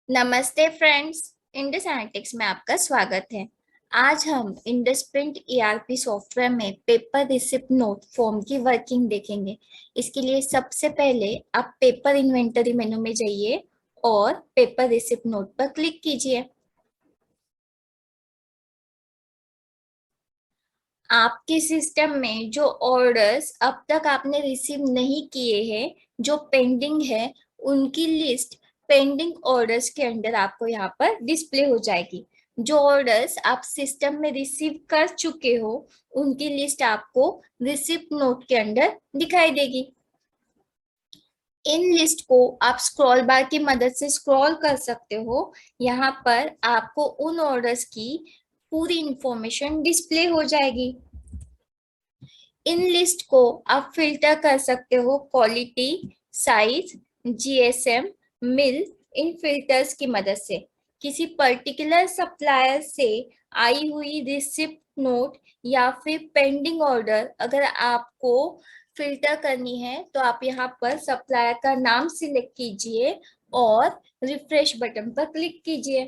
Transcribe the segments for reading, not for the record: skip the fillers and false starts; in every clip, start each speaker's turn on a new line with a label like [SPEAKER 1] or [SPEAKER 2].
[SPEAKER 1] नमस्ते friends. Indus analytics में आपका स्वागत है। आज हम इंडस प्रिंट ईआरपी सॉफ्टवेयर में पेपर रिसिप्ट नोट फॉर्म की वर्किंग देखेंगे। इसके लिए सबसे पहले आप पेपर इन्वेंटरी मेनू में जाइए और पेपर रिसिप्ट नोट पर क्लिक कीजिए। आपके सिस्टम में जो ऑर्डर्स अब तक आपने रिसीव नहीं किए हैं, जो पेंडिंग है, उनकी लिस्ट पेंडिंग ऑर्डर्स के अंदर आपको यहाँ पर डिस्प्ले हो जाएगी। जो ऑर्डर्स आप सिस्टम में रिसीव कर चुके हो, उनकी लिस्ट आपको रिसिप्ट नोट के अंदर दिखाई देगी। इन लिस्ट को आप स्क्रॉल बार की मदद से स्क्रॉल कर सकते हो। यहाँ पर आपको उन ऑर्डर्स की पूरी इंफॉर्मेशन डिस्प्ले हो जाएगी। इन लिस्ट को आप फिल्टर कर सकते हो क्वालिटी, साइज, जीएसएम, मिल, इन फिल्टर्स की मदद से। किसी पर्टिकुलर सप्लायर से आई हुई रिसिप्ट नोट या फिर पेंडिंग ऑर्डर अगर आपको फिल्टर करनी है तो आप यहाँ पर सप्लायर का नाम सिलेक्ट कीजिए और रिफ्रेश बटन पर क्लिक कीजिए।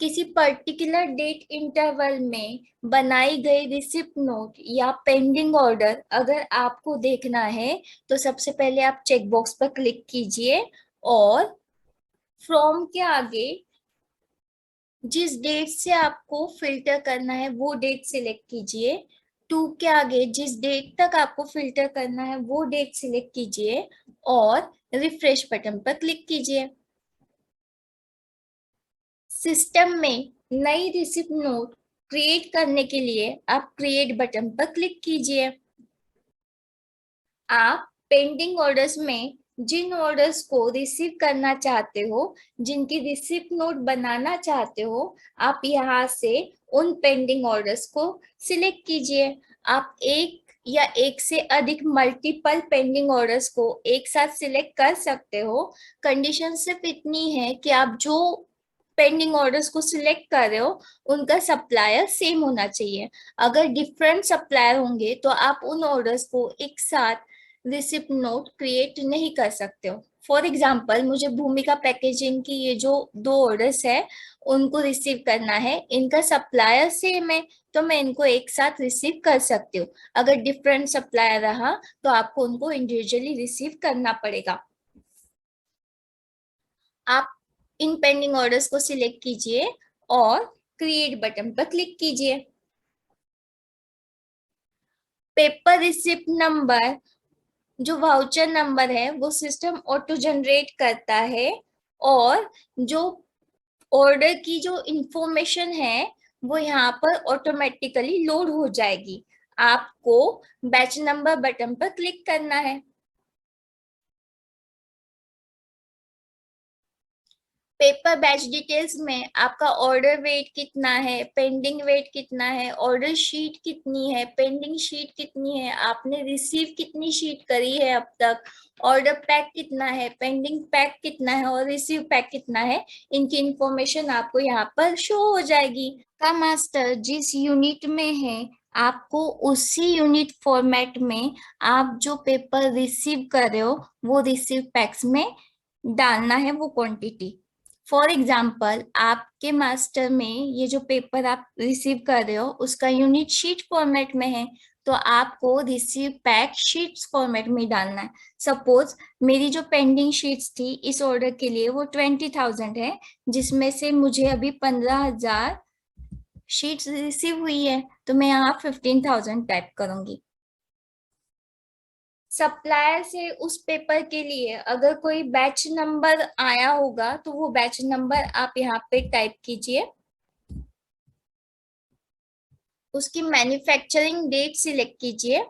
[SPEAKER 1] किसी पर्टिकुलर डेट इंटरवल में बनाई गई रिसिप्ट नोट या पेंडिंग ऑर्डर अगर आपको देखना है तो सबसे पहले आप चेक बॉक्स पर क्लिक कीजिए और फ्रॉम के आगे जिस डेट से आपको फिल्टर करना है वो डेट सिलेक्ट कीजिए। टू के आगे जिस डेट तक आपको फिल्टर करना है वो डेट सिलेक्ट कीजिए और रिफ्रेश बटन पर क्लिक कीजिए। सिस्टम में नई रिसिप्ट नोट क्रिएट करने के लिए आप क्रिएट बटन पर क्लिक कीजिए। आप पेंडिंग ऑर्डर्स में जिन ऑर्डर्स को रिसीव करना चाहते हो, जिनकी रिसिप्ट नोट बनाना चाहते हो, आप यहाँ से उन पेंडिंग ऑर्डर्स को सिलेक्ट कीजिए। आप एक या एक से अधिक मल्टीपल पेंडिंग ऑर्डर्स को एक साथ सिलेक्ट कर सकते हो। कंडीशन सिर्फ इतनी है कि आप जो पेंडिंग ऑर्डर्स को सिलेक्ट कर रहे हो उनका सप्लायर सेम होना चाहिए। अगर डिफरेंट सप्लायर होंगे तो आप उन ऑर्डर्स को एक साथ रिसिप्ट नोट क्रिएट नहीं कर सकते हो। फॉर एग्जाम्पल, मुझे भूमिका पैकेजिंग की ये जो दो ऑर्डर्स है उनको रिसीव करना है, इनका सप्लायर सेम है तो मैं इनको एक साथ रिसीव कर सकती हूँ। अगर डिफरेंट सप्लायर रहा तो आपको उनको इंडिविजुअली रिसीव करना पड़ेगा। आप इन पेंडिंग ऑर्डर्स को सिलेक्ट कीजिए और क्रिएट बटन पर क्लिक कीजिए। पेपर रिसिप्ट नंबर जो वाउचर नंबर है वो सिस्टम ऑटो जनरेट करता है और जो ऑर्डर की जो इंफॉर्मेशन है वो यहाँ पर ऑटोमेटिकली लोड हो जाएगी। आपको बैच नंबर बटन पर क्लिक करना है। पेपर बैच डिटेल्स में आपका ऑर्डर वेट कितना है, पेंडिंग वेट कितना है, ऑर्डर शीट कितनी है, पेंडिंग शीट कितनी है, आपने रिसीव कितनी शीट करी है अब तक, ऑर्डर पैक कितना है, पेंडिंग पैक कितना है और रिसीव पैक कितना है, इनकी इंफॉर्मेशन आपको यहाँ पर शो हो जाएगी। का मास्टर जिस यूनिट में है आपको उसी यूनिट फॉर्मेट में आप जो पेपर रिसीव कर रहे हो वो रिसीव पैक्स में डालना है वो क्वांटिटी। फॉर एग्जाम्पल, आपके मास्टर में ये जो पेपर आप रिसीव कर रहे हो उसका यूनिट शीट फॉर्मेट में है तो आपको रिसीव पैक शीट्स फॉर्मेट में डालना है। सपोज मेरी जो पेंडिंग शीट्स थी इस ऑर्डर के लिए वो 20,000 है, जिसमें से मुझे अभी 15,000 शीट्स रिसीव हुई है तो मैं यहाँ 15,000 टाइप करूंगी। सप्लायर से उस पेपर के लिए अगर कोई बैच नंबर आया होगा तो वो बैच नंबर आप यहाँ पे टाइप कीजिए। उसकी मैन्युफैक्चरिंग डेट सिलेक्ट कीजिए।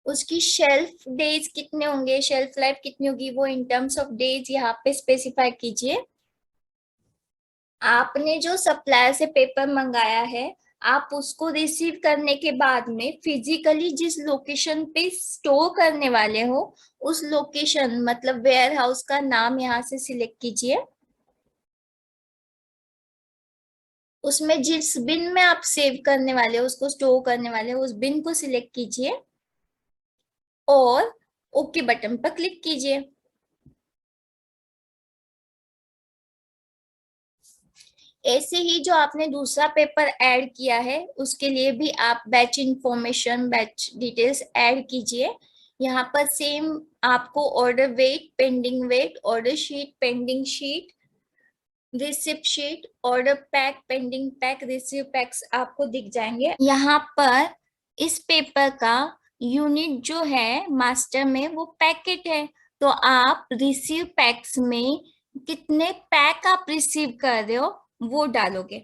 [SPEAKER 1] उसकी शेल्फ डेज कितने होंगे, शेल्फ लाइफ कितनी होगी, वो इन टर्म्स ऑफ डेज यहाँ पे स्पेसिफाई कीजिए। आपने जो सप्लायर से पेपर मंगाया है आप उसको रिसीव करने के बाद में फिजिकली जिस लोकेशन पे स्टोर करने वाले हो उस लोकेशन मतलब वेयर हाउस का नाम यहाँ से सिलेक्ट कीजिए। उसमें जिस बिन में आप सेव करने वाले हो, उसको स्टोर करने वाले हो, उस बिन को सिलेक्ट कीजिए और ओके बटन पर क्लिक कीजिए। ऐसे ही जो आपने दूसरा पेपर ऐड किया है उसके लिए भी आप batch information, batch details add कीजिए। यहाँ पर सेम आपको order weight, pending weight, order sheet, pending sheet, receipt sheet, order pack, pending pack, receive packs आपको दिख जाएंगे। यहाँ पर इस पेपर का यूनिट जो है मास्टर में वो पैकेट है, तो आप रिसीव पैक्स में कितने पैक आप रिसीव कर रहे हो वो डालोगे।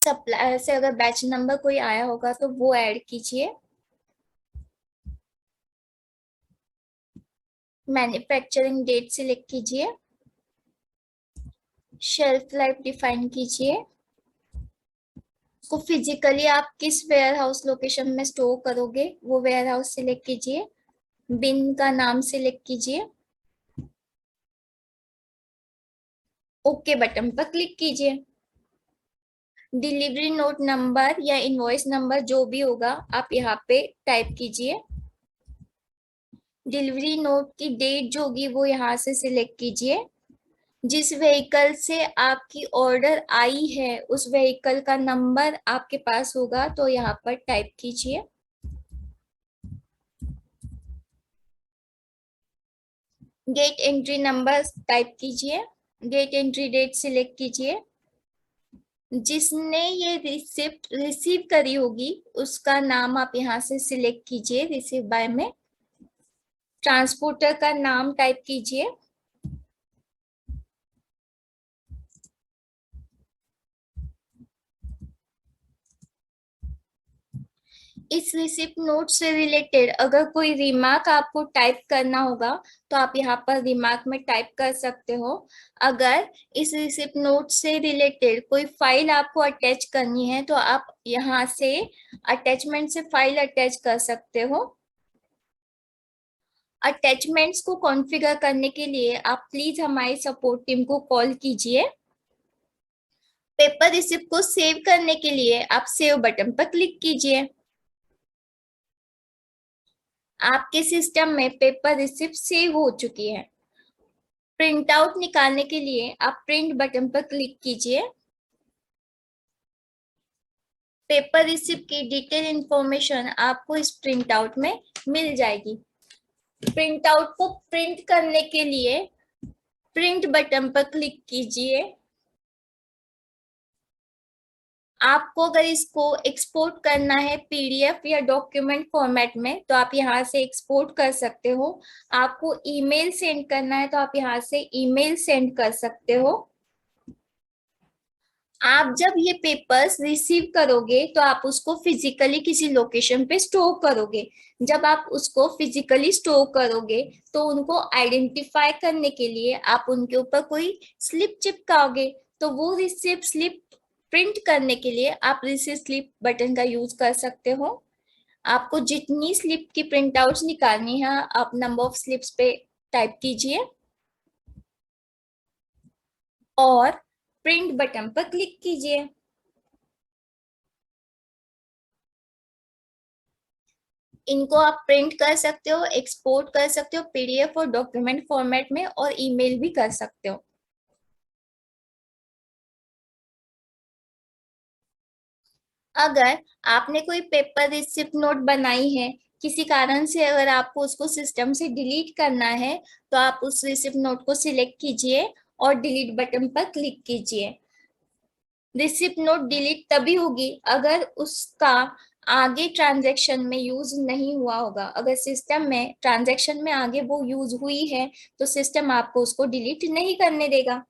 [SPEAKER 1] सप्लायर से अगर बैच नंबर कोई आया होगा तो वो ऐड कीजिए। मैन्युफैक्चरिंग डेट सिलेक्ट कीजिए। शेल्फ लाइफ डिफाइन कीजिए। को फिजिकली आप किस वेयर हाउस लोकेशन में स्टोर करोगे वो वेयर हाउस सिलेक्ट कीजिए। बिन का नाम सिलेक्ट कीजिए। ओके बटन पर क्लिक कीजिए। डिलीवरी नोट नंबर या इनवॉइस नंबर जो भी होगा आप यहाँ पे टाइप कीजिए। डिलीवरी नोट की डेट जो होगी वो यहाँ से सिलेक्ट कीजिए। जिस व्हीकल से आपकी ऑर्डर आई है उस व्हीकल का नंबर आपके पास होगा तो यहाँ पर टाइप कीजिए। गेट एंट्री नंबर टाइप कीजिए। गेट एंट्री डेट सिलेक्ट कीजिए। जिसने ये रिसिप्ट रिसीव करी होगी उसका नाम आप यहाँ से सिलेक्ट कीजिए रिसीव बाय में। ट्रांसपोर्टर का नाम टाइप कीजिए। इस रिसिप्ट नोट से रिलेटेड अगर कोई रिमार्क आपको टाइप करना होगा तो आप यहाँ पर रिमार्क में टाइप कर सकते हो। अगर इस रिसिप्ट नोट से रिलेटेड कोई फाइल आपको अटैच करनी है तो आप यहाँ से अटैचमेंट से फाइल अटैच कर सकते हो। अटैचमेंट्स को कॉन्फ़िगर करने के लिए आप प्लीज हमारी सपोर्ट टीम को कॉल कीजिए। पेपर रिसिप्ट को सेव करने के लिए आप सेव बटन पर क्लिक कीजिए। आपके सिस्टम में पेपर रिसिप्ट सेव हो चुकी है। प्रिंट आउट निकालने के लिए आप प्रिंट बटन पर क्लिक कीजिए। पेपर रिसिप्ट की डिटेल इंफॉर्मेशन आपको इस प्रिंट आउट में मिल जाएगी। प्रिंट आउट को प्रिंट करने के लिए प्रिंट बटन पर क्लिक कीजिए। आपको अगर इसको एक्सपोर्ट करना है पीडीएफ या डॉक्यूमेंट फॉर्मेट में तो आप यहाँ से एक्सपोर्ट कर सकते हो। आपको ईमेल सेंड करना है तो आप यहाँ से ईमेल सेंड कर सकते हो। आप जब ये पेपर्स रिसीव करोगे तो आप उसको फिजिकली किसी लोकेशन पे स्टोर करोगे। जब आप उसको फिजिकली स्टोर करोगे तो उनको आइडेंटिफाई करने के लिए आप उनके ऊपर कोई स्लिप चिपकाओगे। तो वो रिसिप्ट स्लिप प्रिंट करने के लिए आप रिसिप्ट स्लिप बटन का यूज कर सकते हो। आपको जितनी स्लिप की प्रिंट आउट निकालनी है आप नंबर ऑफ स्लिप्स पे टाइप कीजिए और प्रिंट बटन पर क्लिक कीजिए। इनको आप प्रिंट कर सकते हो, एक्सपोर्ट कर सकते हो पीडीएफ और डॉक्यूमेंट फॉर्मेट में, और ईमेल भी कर सकते हो। अगर आपने कोई पेपर रिसिप्ट नोट बनाई है, किसी कारण से अगर आपको उसको सिस्टम से डिलीट करना है तो आप उस रिसिप्ट नोट को सिलेक्ट कीजिए और डिलीट बटन पर क्लिक कीजिए। रिसिप्ट नोट डिलीट तभी होगी अगर उसका आगे ट्रांजैक्शन में यूज नहीं हुआ होगा। अगर सिस्टम में ट्रांजैक्शन में आगे वो यूज हुई है तो सिस्टम आपको उसको डिलीट नहीं करने देगा।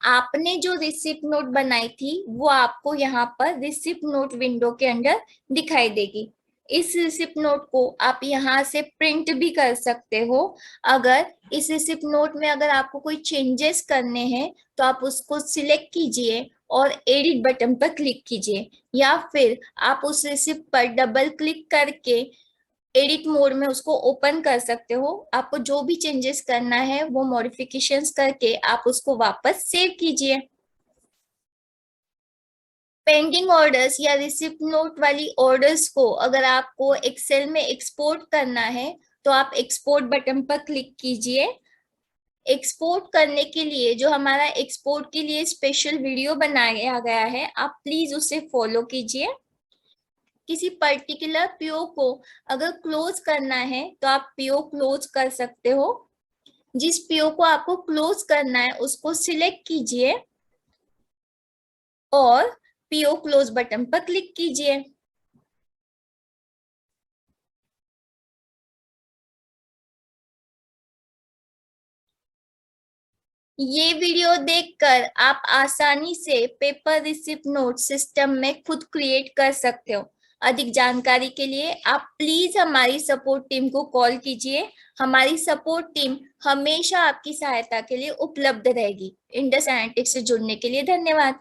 [SPEAKER 1] आपने जो रिसिप्ट नोट बनाई थी वो आपको यहाँ पर रिसिप्ट नोट विंडो के अंदर दिखाई देगी। इस रिसिप्ट नोट को आप यहाँ से प्रिंट भी कर सकते हो। अगर इस रिसिप्ट नोट में अगर आपको कोई चेंजेस करने हैं तो आप उसको सिलेक्ट कीजिए और एडिट बटन पर क्लिक कीजिए, या फिर आप उस रिसिप्ट पर डबल क्लिक करके एडिट मोड में उसको ओपन कर सकते हो। आपको जो भी चेंजेस करना है वो मॉडिफिकेशंस करके आप उसको वापस सेव कीजिए। पेंडिंग ऑर्डर्स या रिसिप्ट नोट वाली ऑर्डर्स को अगर आपको एक्सेल में एक्सपोर्ट करना है तो आप एक्सपोर्ट बटन पर क्लिक कीजिए। एक्सपोर्ट करने के लिए जो हमारा एक्सपोर्ट के लिए स्पेशल वीडियो बनाया गया है, आप प्लीज उसे फॉलो कीजिए। किसी पर्टिकुलर पीओ को अगर क्लोज करना है तो आप पीओ क्लोज कर सकते हो। जिस पीओ को आपको क्लोज करना है उसको सिलेक्ट कीजिए और पीओ क्लोज बटन पर क्लिक कीजिए। ये वीडियो देखकर आप आसानी से पेपर रिसिप्ट नोट सिस्टम में खुद क्रिएट कर सकते हो। अधिक जानकारी के लिए आप प्लीज हमारी सपोर्ट टीम को कॉल कीजिए। हमारी सपोर्ट टीम हमेशा आपकी सहायता के लिए उपलब्ध रहेगी। इंडस एनालिटिक्स से जुड़ने के लिए धन्यवाद।